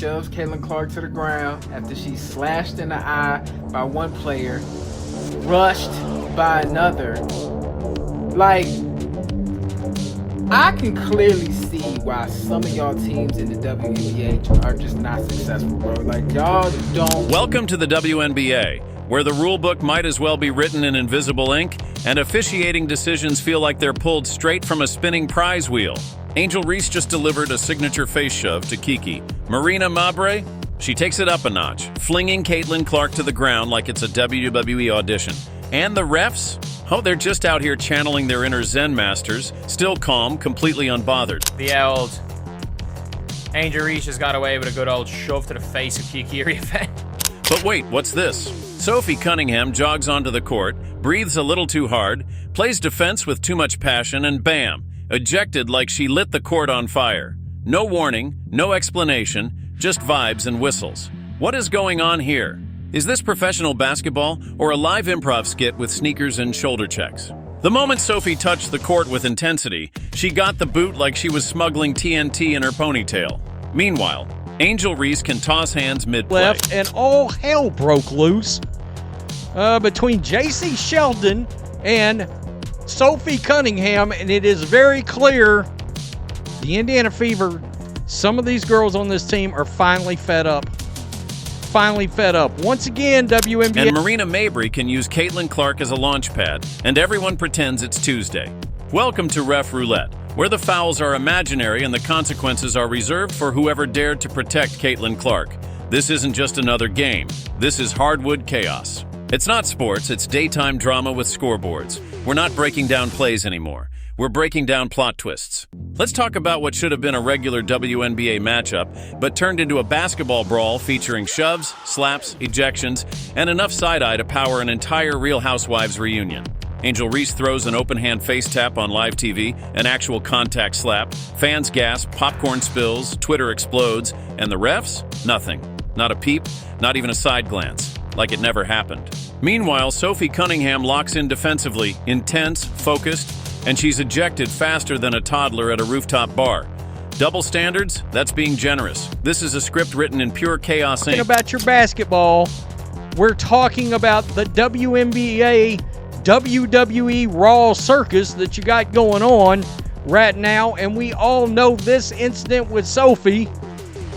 shoves Caitlin Clark to the ground after she's slashed in the eye by one player, rushed by another. Like, I can clearly see why some of y'all teams in the WNBA are just not successful, bro. Like, y'all don't... Welcome to the WNBA, where the rule book might as well be written in invisible ink, and officiating decisions feel like they're pulled straight from a spinning prize wheel. Angel Reese just delivered a signature face shove to Kiki. Marina Mabre, she takes it up a notch, flinging Caitlin Clark to the ground like it's a WWE audition. And the refs? Oh, they're just out here channeling their inner Zen masters, still calm, completely unbothered. The old Angel Reese just got away with a good old shove to the face of Kiki Riefenstahl. But wait, what's this? Sophie Cunningham jogs onto the court, breathes a little too hard, plays defense with too much passion, and bam, ejected like she lit the court on fire. No warning, no explanation, just vibes and whistles. What is going on here? Is this professional basketball or a live improv skit with sneakers and shoulder checks? The moment Sophie touched the court with intensity, she got the boot like she was smuggling TNT in her ponytail. Meanwhile, Angel Reese can toss hands mid-play. Left, and all hell broke loose between J.C. Sheldon and Sophie Cunningham, and it is very clear the Indiana Fever, some of these girls on this team are finally fed up. Once again, WNBA. And Marina Mabre can use Caitlin Clark as a launch pad, and everyone pretends it's Tuesday. Welcome to Ref Roulette, where the fouls are imaginary and the consequences are reserved for whoever dared to protect Caitlin Clark. This isn't just another game. This is hardwood chaos. It's not sports, it's daytime drama with scoreboards. We're not breaking down plays anymore. We're breaking down plot twists. Let's talk about what should have been a regular WNBA matchup, but turned into a basketball brawl featuring shoves, slaps, ejections, and enough side-eye to power an entire Real Housewives reunion. Angel Reese throws an open-hand face tap on live TV, an actual contact slap, fans gasp, popcorn spills, Twitter explodes, and the refs? Nothing. Not a peep, not even a side glance, like it never happened. Meanwhile, Sophie Cunningham locks in defensively, intense, focused, and she's ejected faster than a toddler at a rooftop bar. Double standards? That's being generous. This is a script written in pure chaos ink. About your basketball, we're talking about the WNBA, WWE Raw circus that you got going on right now, and we all know this incident with Sophie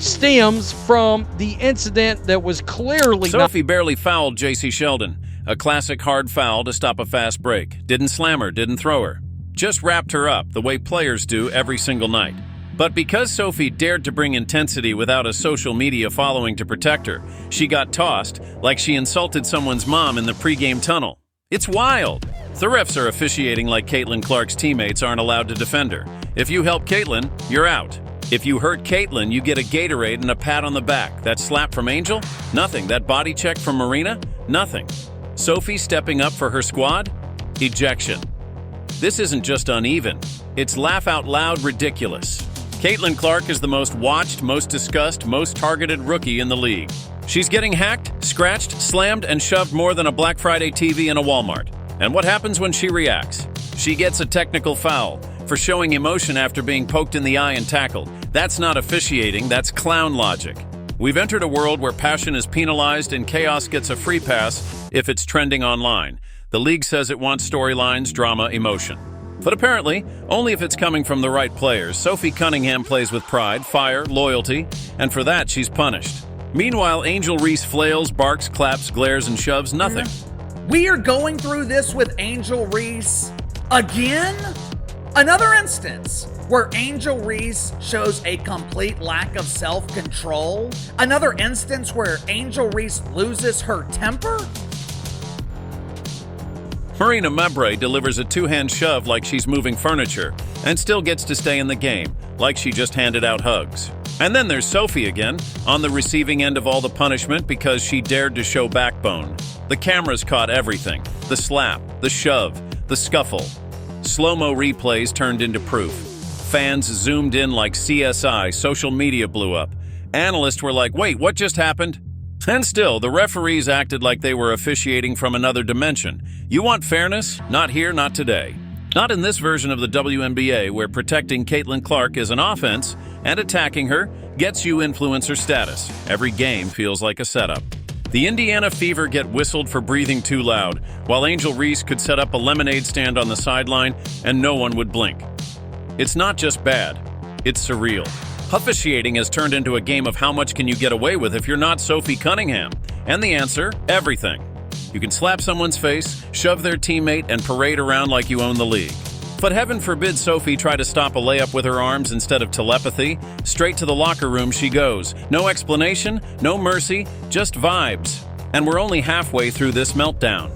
stems from the incident that was clearly Sophie barely fouled J.C. Sheldon. A classic hard foul to stop a fast break. Didn't slam her, didn't throw her. Just wrapped her up the way players do every single night. But because Sophie dared to bring intensity without a social media following to protect her, she got tossed like she insulted someone's mom in the pregame tunnel. It's wild. The refs are officiating like Caitlin Clark's teammates aren't allowed to defend her. If you help Caitlin, you're out. If you hurt Caitlin, you get a Gatorade and a pat on the back. That slap from Angel? Nothing. That body check from Marina? Nothing. Sophie stepping up for her squad? Ejection. This isn't just uneven. It's laugh-out-loud ridiculous. Caitlin Clark is the most watched, most discussed, most targeted rookie in the league. She's getting hacked, scratched, slammed, and shoved more than a Black Friday TV in a Walmart. And what happens when she reacts? She gets a technical foul for showing emotion after being poked in the eye and tackled. That's not officiating, that's clown logic. We've entered a world where passion is penalized and chaos gets a free pass if it's trending online. The league says it wants storylines, drama, emotion. But apparently, only if it's coming from the right players. Sophie Cunningham plays with pride, fire, loyalty, and for that she's punished. Meanwhile, Angel Reese flails, barks, claps, glares, and shoves nothing. We are going through this with Angel Reese again? Another instance where Angel Reese shows a complete lack of self-control? Another instance where Angel Reese loses her temper? Marina Mabre delivers a two-hand shove like she's moving furniture and still gets to stay in the game, like she just handed out hugs. And then there's Sophie again, on the receiving end of all the punishment because she dared to show backbone. The cameras caught everything. The slap, the shove, the scuffle. Slow-mo replays turned into proof. Fans zoomed in like CSI, social media blew up. Analysts were like, wait, what just happened? And still, the referees acted like they were officiating from another dimension. You want fairness? Not here, not today. Not in this version of the WNBA, where protecting Caitlin Clark is an offense, and attacking her, gets you influencer status. Every game feels like a setup. The Indiana Fever get whistled for breathing too loud, while Angel Reese could set up a lemonade stand on the sideline and no one would blink. It's not just bad, it's surreal. Officiating has turned into a game of how much can you get away with if you're not Sophie Cunningham? And the answer, everything. You can slap someone's face, shove their teammate, and parade around like you own the league. But heaven forbid Sophie try to stop a layup with her arms instead of telepathy. Straight to the locker room she goes. No explanation, no mercy, just vibes. And we're only halfway through this meltdown.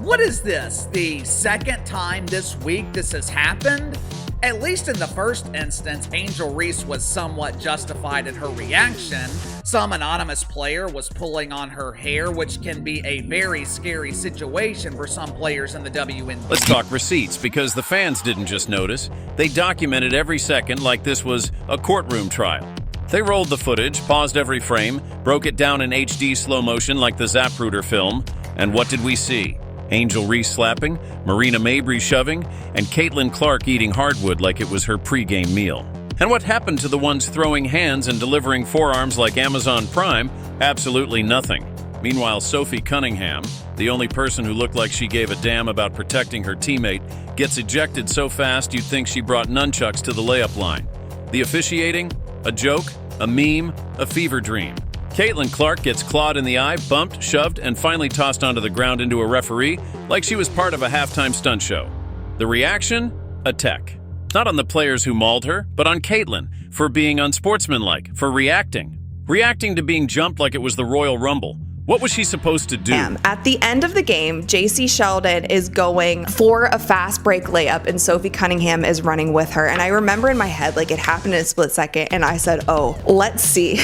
What is this? The second time this week this has happened? At least in the first instance, Angel Reese was somewhat justified in her reaction. Some anonymous player was pulling on her hair, which can be a very scary situation for some players in the WNBA. Let's talk receipts, because the fans didn't just notice. They documented every second like this was a courtroom trial. They rolled the footage, paused every frame, broke it down in HD slow motion like the Zapruder film. And what did we see? Angel Reese slapping, Marina Mabrey shoving, and Caitlin Clark eating hardwood like it was her pregame meal. And what happened to the ones throwing hands and delivering forearms like Amazon Prime? Absolutely nothing. Meanwhile, Sophie Cunningham, the only person who looked like she gave a damn about protecting her teammate, gets ejected so fast you'd think she brought nunchucks to the layup line. The officiating? A joke? A meme? A fever dream. Caitlin Clark gets clawed in the eye, bumped, shoved, and finally tossed onto the ground into a referee like she was part of a halftime stunt show. The reaction? A tech. Not on the players who mauled her, but on Caitlin for being unsportsmanlike, for reacting. Reacting to being jumped like it was the Royal Rumble. What was she supposed to do? At the end of the game, JC Sheldon is going for a fast break layup and Sophie Cunningham is running with her. And I remember in my head, like it happened in a split second and I said, oh, let's see.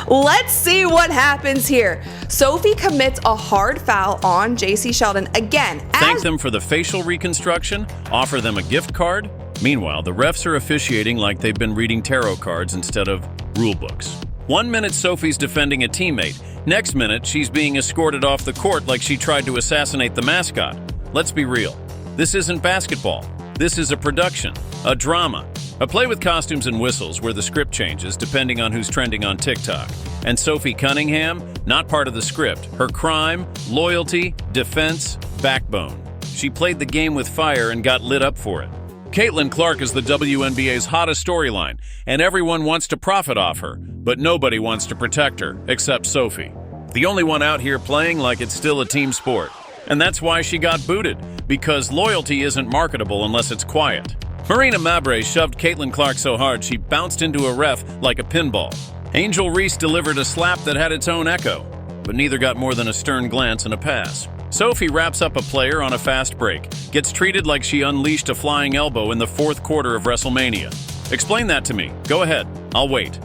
Let's see what happens here. Sophie commits a hard foul on JC Sheldon again. Thank them for the facial reconstruction, offer them a gift card. Meanwhile, the refs are officiating like they've been reading tarot cards instead of rule books. 1 minute Sophie's defending a teammate. Next minute, she's being escorted off the court like she tried to assassinate the mascot. Let's be real. This isn't basketball. This is a production, a drama, a play with costumes and whistles where the script changes depending on who's trending on TikTok. And Sophie Cunningham, not part of the script. Her crime, loyalty, defense, backbone. She played the game with fire and got lit up for it. Caitlin Clark is the WNBA's hottest storyline, and everyone wants to profit off her, but nobody wants to protect her, except Sophie. The only one out here playing like it's still a team sport. And that's why she got booted, because loyalty isn't marketable unless it's quiet. Marina Mabrey shoved Caitlin Clark so hard she bounced into a ref like a pinball. Angel Reese delivered a slap that had its own echo, but neither got more than a stern glance and a pass. Sophie wraps up a player on a fast break, gets treated like she unleashed a flying elbow in the fourth quarter of WrestleMania. Explain that to me. Go ahead. I'll wait.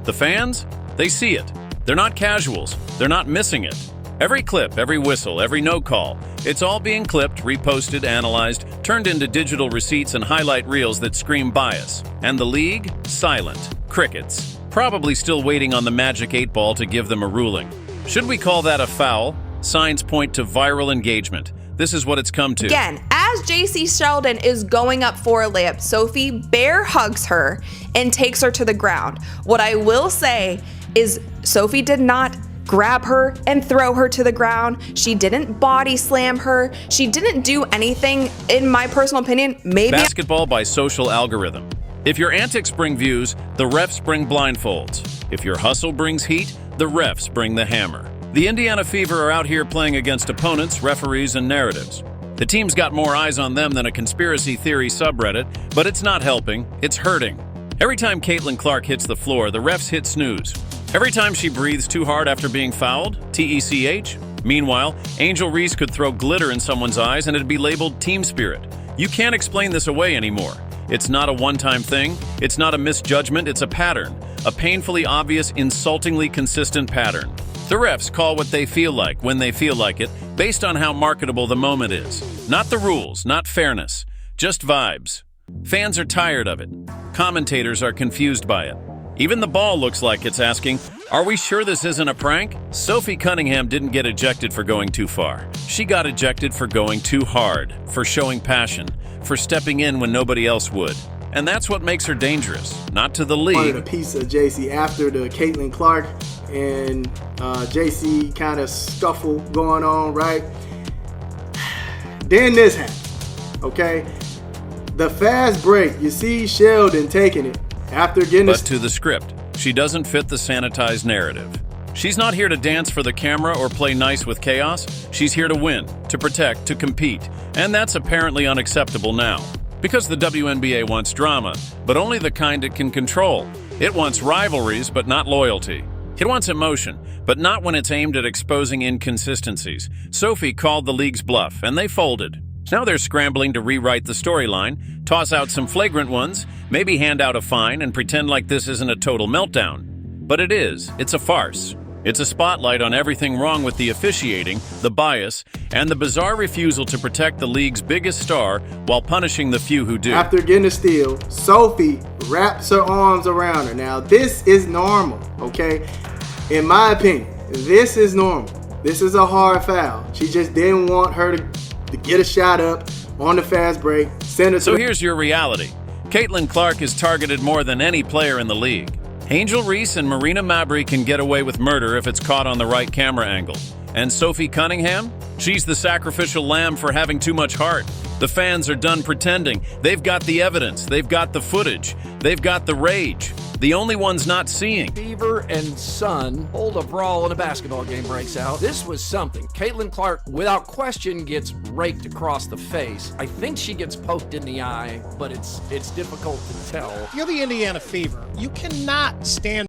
The fans? They see it. They're not casuals. They're not missing it. Every clip, every whistle, every no call, it's all being clipped, reposted, analyzed, turned into digital receipts and highlight reels that scream bias. And the league? Silent. Crickets. Probably still waiting on the magic 8 ball to give them a ruling. Should we call that a foul? Signs point to viral engagement. This is what it's come to. Again, as JC Sheldon is going up for a layup, Sophie bear hugs her and takes her to the ground. What I will say is Sophie did not grab her and throw her to the ground. She didn't body slam her. She didn't do anything, in my personal opinion, maybe. Basketball by social algorithm. If your antics bring views, the refs bring blindfolds. If your hustle brings heat, the refs bring the hammer. The Indiana Fever are out here playing against opponents, referees, and narratives. The team's got more eyes on them than a conspiracy theory subreddit, but it's not helping, it's hurting. Every time Caitlin Clark hits the floor, the refs hit snooze. Every time she breathes too hard after being fouled, TECH. Meanwhile, Angel Reese could throw glitter in someone's eyes and it'd be labeled team spirit. You can't explain this away anymore. It's not a one-time thing, it's not a misjudgment, it's a pattern. A painfully obvious, insultingly consistent pattern. The refs call what they feel like, when they feel like it, based on how marketable the moment is. Not the rules, not fairness, just vibes. Fans are tired of it. Commentators are confused by it. Even the ball looks like it's asking, are we sure this isn't a prank? Sophie Cunningham didn't get ejected for going too far. She got ejected for going too hard, for showing passion, for stepping in when nobody else would. And that's what makes her dangerous, not to the Wanted league. a piece of JC after the Caitlin Clark and JC kind of scuffle going on, right? Then this happened, okay? The fast break, you see Sheldon taking it after getting But to the script, she doesn't fit the sanitized narrative. She's not here to dance for the camera or play nice with chaos. She's here to win, to protect, to compete. And that's apparently unacceptable now. Because the WNBA wants drama, but only the kind it can control. It wants rivalries, but not loyalty. It wants emotion, but not when it's aimed at exposing inconsistencies. Sophie called the league's bluff, and they folded. Now they're scrambling to rewrite the storyline, toss out some flagrant ones, maybe hand out a fine and pretend like this isn't a total meltdown. But it is. It's a farce. It's a spotlight on everything wrong with the officiating, the bias, and the bizarre refusal to protect the league's biggest star while punishing the few who do. After getting a steal, Sophie wraps her arms around her. Now, this is normal, okay? In my opinion, this is normal. This is a hard foul. She just didn't want her to get a shot up on the fast break. Send her to So here's your reality. Caitlin Clark is targeted more than any player in the league. Angel Reese and Marina Mabrey can get away with murder if it's caught on the right camera angle. And Sophie Cunningham? She's the sacrificial lamb for having too much heart. The fans are done pretending. They've got the evidence. They've got the footage. They've got the rage. The only ones not seeing. Fever and sun hold a brawl and a basketball game breaks out. This was something. Caitlin Clark, without question, gets raked across the face. I think she gets poked in the eye, but it's difficult to tell. If you're the Indiana Fever, you cannot stand